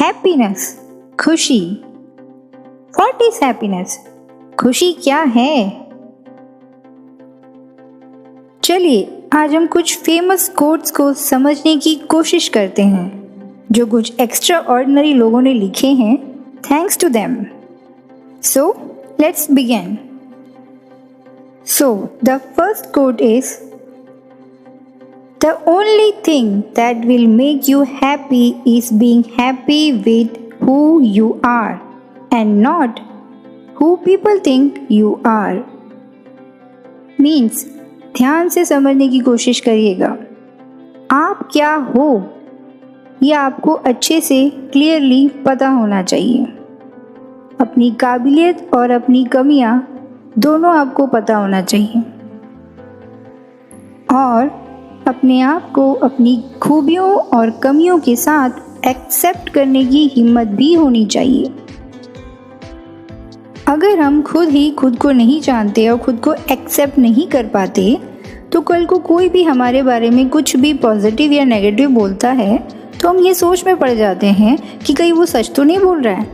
Happiness, खुशी। What is happiness? खुशी क्या है? चलिए आज हम कुछ फेमस कोट्स को समझने की कोशिश करते हैं जो कुछ एक्स्ट्रा ऑर्डिनरी लोगों ने लिखे हैं। Thanks to them. So let's begin. So, the first quote is, "The only thing that will make you happy is being happy with who you are and not who people think you are." Means, ध्यान से समझने की कोशिश करिएगा। आप क्या हो यह आपको अच्छे से क्लियरली पता होना चाहिए। अपनी काबिलियत और अपनी कमियां दोनों आपको पता होना चाहिए और अपने आप को अपनी खूबियों और कमियों के साथ एक्सेप्ट करने की हिम्मत भी होनी चाहिए। अगर हम खुद ही खुद को नहीं जानते और खुद को एक्सेप्ट नहीं कर पाते तो कल को कोई भी हमारे बारे में कुछ भी पॉजिटिव या नेगेटिव बोलता है तो हम ये सोच में पड़ जाते हैं कि कहीं वो सच तो नहीं बोल रहा है।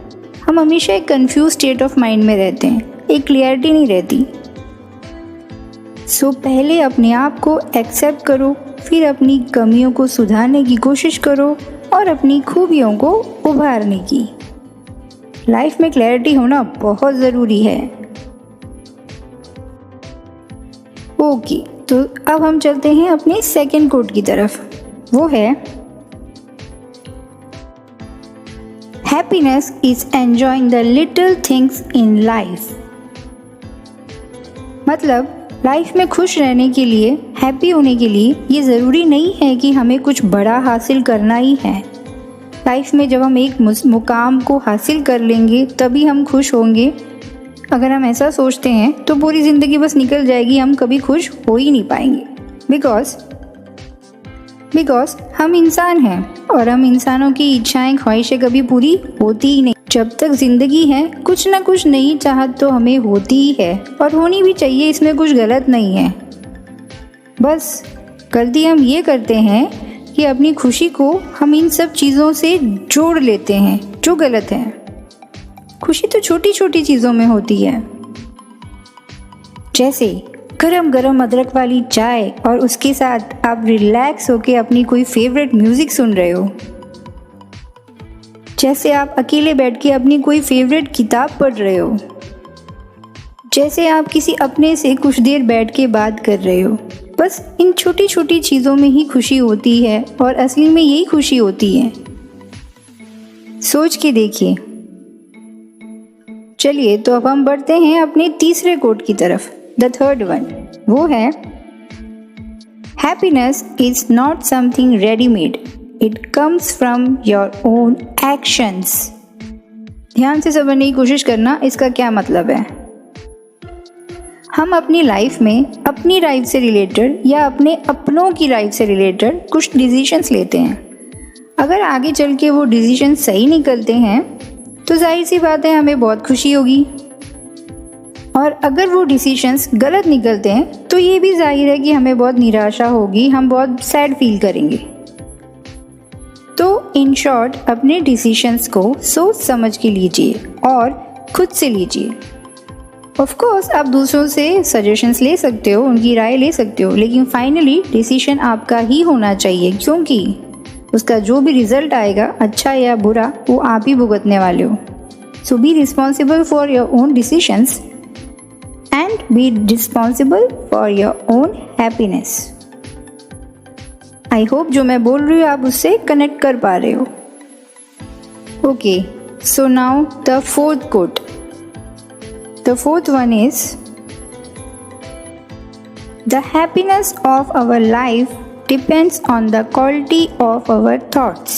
हम हमेशा एक कंफ्यूज स्टेट ऑफ माइंड में रहते हैं, एक क्लियरिटी नहीं रहती। सो पहले अपने आप को एक्सेप्ट करो, फिर अपनी कमियों को सुधारने की कोशिश करो और अपनी खूबियों को उभारने की। लाइफ में क्लैरिटी होना बहुत ज़रूरी है। ओके, तो अब हम चलते हैं अपने सेकंड कोट की तरफ। वो है, happiness is enjoying the little things in life. मतलब लाइफ में खुश रहने के लिए, हैप्पी होने के लिए ये ज़रूरी नहीं है कि हमें कुछ बड़ा हासिल करना ही है। लाइफ में जब हम एक मुकाम को हासिल कर लेंगे तभी हम खुश होंगे। अगर हम ऐसा सोचते हैं तो पूरी ज़िंदगी बस निकल जाएगी, हम कभी खुश हो ही नहीं पाएंगे। बिकॉज हम इंसान हैं और हम इंसानों की इच्छाएं ख्वाहिशें कभी पूरी होती ही नहीं। जब तक ज़िंदगी है कुछ ना कुछ नई चाहत तो हमें होती ही है और होनी भी चाहिए, इसमें कुछ गलत नहीं है। बस गलती हम ये करते हैं कि अपनी खुशी को हम इन सब चीज़ों से जोड़ लेते हैं जो गलत है। खुशी तो छोटी छोटी चीज़ों में होती है, जैसे गरम गरम अदरक वाली चाय और उसके साथ आप रिलैक्स होके अपनी कोई फेवरेट म्यूज़िक सुन रहे हो, जैसे आप अकेले बैठ के अपनी कोई फेवरेट किताब पढ़ रहे हो, जैसे आप किसी अपने से कुछ देर बैठ के बात कर रहे हो। बस इन छोटी छोटी चीज़ों में ही खुशी होती है और असली में यही खुशी होती है। सोच के देखिए। चलिए तो अब हम बढ़ते हैं अपने तीसरे कोट की तरफ, द थर्ड वन। वो है, happiness is not something readymade, it comes from your own actions. ध्यान से समझने की कोशिश करना, इसका क्या मतलब है। हम अपनी लाइफ में अपनी लाइफ से रिलेटेड या अपने अपनों की लाइफ से रिलेटेड कुछ डिसीजंस लेते हैं। अगर आगे चल के वो डिसीजन सही निकलते हैं तो जाहिर सी बात है हमें बहुत खुशी होगी, और अगर वो डिसीजंस गलत निकलते हैं तो ये भी जाहिर है कि हमें बहुत निराशा होगी, हम बहुत सैड फील करेंगे। तो इन शॉर्ट अपने डिसीजंस को सोच समझ के लीजिए और खुद से लीजिए। ऑफ कोर्स आप दूसरों से सजेशंस ले सकते हो, उनकी राय ले सकते हो, लेकिन फाइनली डिसीजन आपका ही होना चाहिए, क्योंकि उसका जो भी रिजल्ट आएगा, अच्छा या बुरा, वो आप ही भुगतने वाले हो। So be responsible for your own decisions and be responsible for your own happiness. I hope जो मैं बोल रही हूँ आप उससे कनेक्ट कर पा रहे हो। Okay, so now the fourth quote. The fourth one is, the happiness of our life depends on the quality of our thoughts.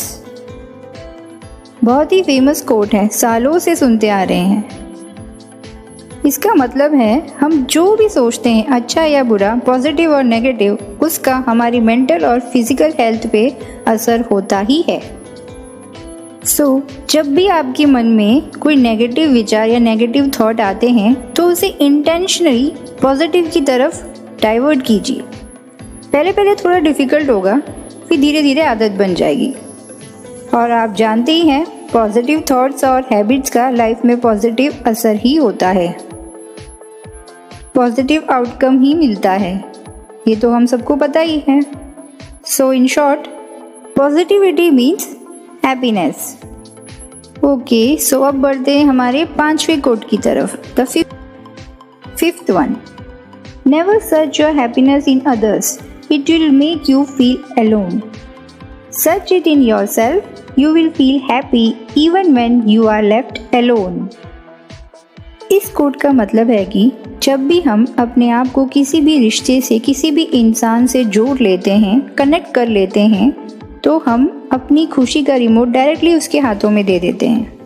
बहुत ही फेमस कोट है, सालों से सुनते आ रहे हैं। इसका मतलब है हम जो भी सोचते हैं, अच्छा या बुरा, पॉजिटिव और नेगेटिव, उसका हमारी मेंटल और फिजिकल हेल्थ पे असर होता ही है। जब भी आपके मन में कोई नेगेटिव विचार या नेगेटिव थॉट आते हैं तो उसे इंटेंशनली पॉजिटिव की तरफ डाइवर्ट कीजिए। पहले पहले थोड़ा डिफ़िकल्ट होगा, फिर धीरे धीरे आदत बन जाएगी। और आप जानते ही हैं पॉजिटिव थॉट्स और हैबिट्स का लाइफ में पॉजिटिव असर ही होता है, पॉजिटिव आउटकम ही मिलता है, ये तो हम सबको पता ही है। So in short, positivity means happiness. Okay, so अब बढ़ते हैं हमारे 5वें कोट की तरफ। The fifth one, never search your happiness in others, it will make you feel alone. Search it in yourself, you will feel happy even when you are left alone। इस coat का मतलब है कि जब भी हम अपने आप को किसी भी रिश्ते से, किसी भी इंसान से जोड़ लेते हैं, कनेक्ट कर लेते हैं, तो हम अपनी खुशी का रिमोट डायरेक्टली उसके हाथों में दे देते हैं।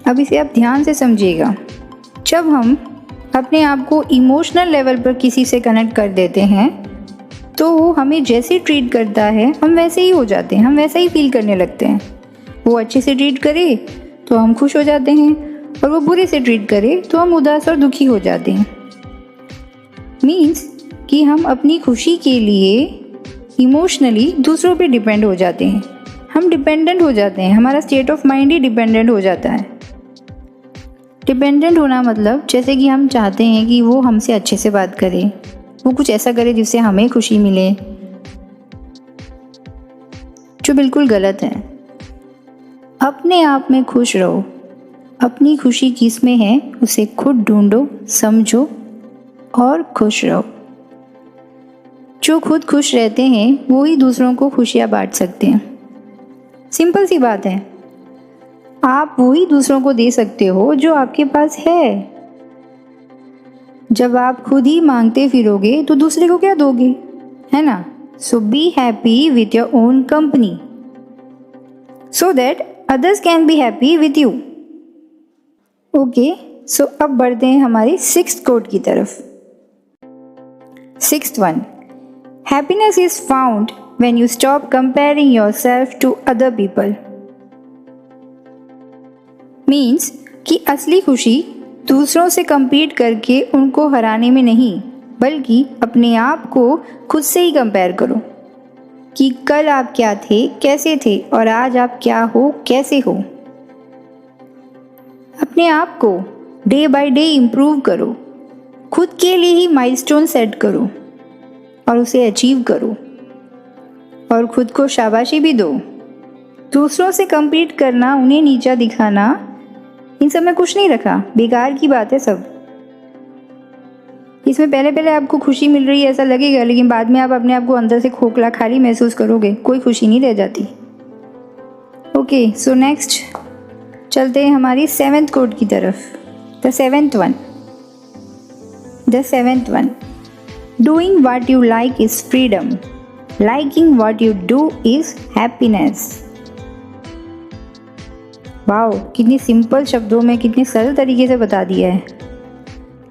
अब इसे आप ध्यान से समझिएगा। जब हम अपने आप को इमोशनल लेवल पर किसी से कनेक्ट कर देते हैं तो वो हमें जैसे ट्रीट करता है हम वैसे ही हो जाते हैं, हम वैसा ही फील करने लगते हैं। वो अच्छे से ट्रीट करे तो हम खुश हो जाते हैं और वो बुरे से ट्रीट करे तो हम उदास और दुखी हो जाते हैं। मीन्स कि हम अपनी खुशी के लिए इमोशनली दूसरों पे डिपेंड हो जाते हैं, हम डिपेंडेंट हो जाते हैं, हमारा state of mind he dependent हो जाता है। डिपेंडेंट होना मतलब जैसे कि हम चाहते हैं कि वो हमसे अच्छे से बात करे, वो कुछ ऐसा करे जिससे हमें खुशी मिले, जो बिल्कुल गलत है। अपने आप में खुश रहो, अपनी खुशी किसमें है उसे खुद ढूंढो, समझो और खुश रहो। जो खुद खुश रहते हैं वो ही दूसरों को खुशियाँ बांट सकते हैं। सिंपल सी बात है, आप वही दूसरों को दे सकते हो जो आपके पास है। जब आप खुद ही मांगते फिरोगे तो दूसरे को क्या दोगे, है ना? So be happy with your own company so that others can be happy with you. Okay, so अब बढ़ते हैं हमारी 6th कोट की तरफ। 6th one, happiness is found when you stop comparing yourself to other people. Means कि असली खुशी दूसरों से कंपीट करके उनको हराने में नहीं, बल्कि अपने आप को खुद से ही कंपेयर करो कि कल आप क्या थे, कैसे थे, और आज आप क्या हो, कैसे हो। अपने आप को डे बाय डे इम्प्रूव करो, खुद के लिए ही माइलस्टोन सेट करो और उसे अचीव करो और खुद को शाबाशी भी दो। दूसरों से कंपीट करना, उन्हें नीचा दिखाना, इन सब में कुछ नहीं रखा, बेकार की बात है सब। इसमें पहले आपको खुशी मिल रही है ऐसा लगेगा, लेकिन बाद में आप अपने आप को अंदर से खोखला खाली महसूस करोगे, कोई खुशी नहीं रह जाती। ओके, सो नेक्स्ट चलते हैं हमारी 7th कोट की तरफ। The 7th one, doing what you like is freedom, liking what you do is happiness. Wow, कितनी सिंपल शब्दों में, कितने सरल तरीके से बता दिया है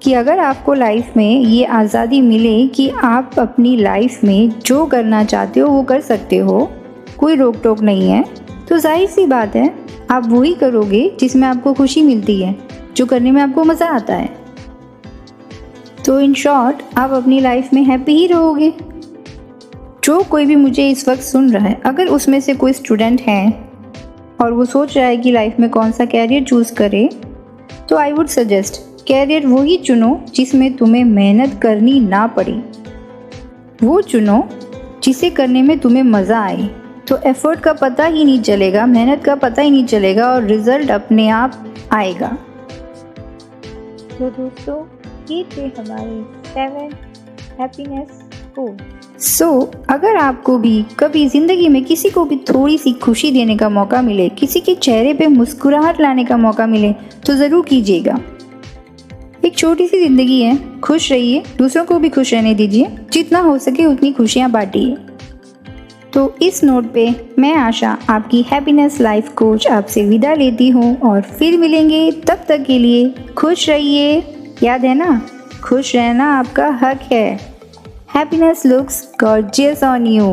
कि अगर आपको लाइफ में ये आज़ादी मिले कि आप अपनी लाइफ में जो करना चाहते हो वो कर सकते हो, कोई रोक टोक नहीं है, तो जाहिर सी बात है आप वही करोगे जिसमें आपको खुशी मिलती है, जो करने में आपको मज़ा आता है। तो इन शॉर्ट, आप अपनी लाइफ में हैप्पी ही रहोगे। जो कोई भी मुझे इस वक्त सुन रहा है, अगर उसमें से कोई स्टूडेंट है और वो सोच रहा है कि लाइफ में कौन सा कैरियर चूज़ करे, तो आई वुड सजेस्ट कैरियर वही चुनो जिसमें तुम्हें मेहनत करनी ना पड़े, वो चुनो जिसे करने में तुम्हें मज़ा आए। तो एफर्ट का पता ही नहीं चलेगा, मेहनत का पता ही नहीं चलेगा और रिजल्ट अपने आप आएगा। तो दोस्तों, ये थे हमारे 7 हैप्पीनेस कोट। अगर आपको भी कभी ज़िंदगी में किसी को भी थोड़ी सी खुशी देने का मौका मिले, किसी के चेहरे पे मुस्कुराहट लाने का मौका मिले, तो ज़रूर कीजिएगा। एक छोटी सी ज़िंदगी है, खुश रहिए, दूसरों को भी खुश रहने दीजिए, जितना हो सके उतनी खुशियाँ बांटिए। तो इस नोट पे मैं आशा, आपकी हैप्पीनेस लाइफ कोच, आपसे विदा लेती हूँ और फिर मिलेंगे। तब तक के लिए खुश रहिए। याद है ना, खुश रहना आपका हक है। Happiness looks gorgeous on you.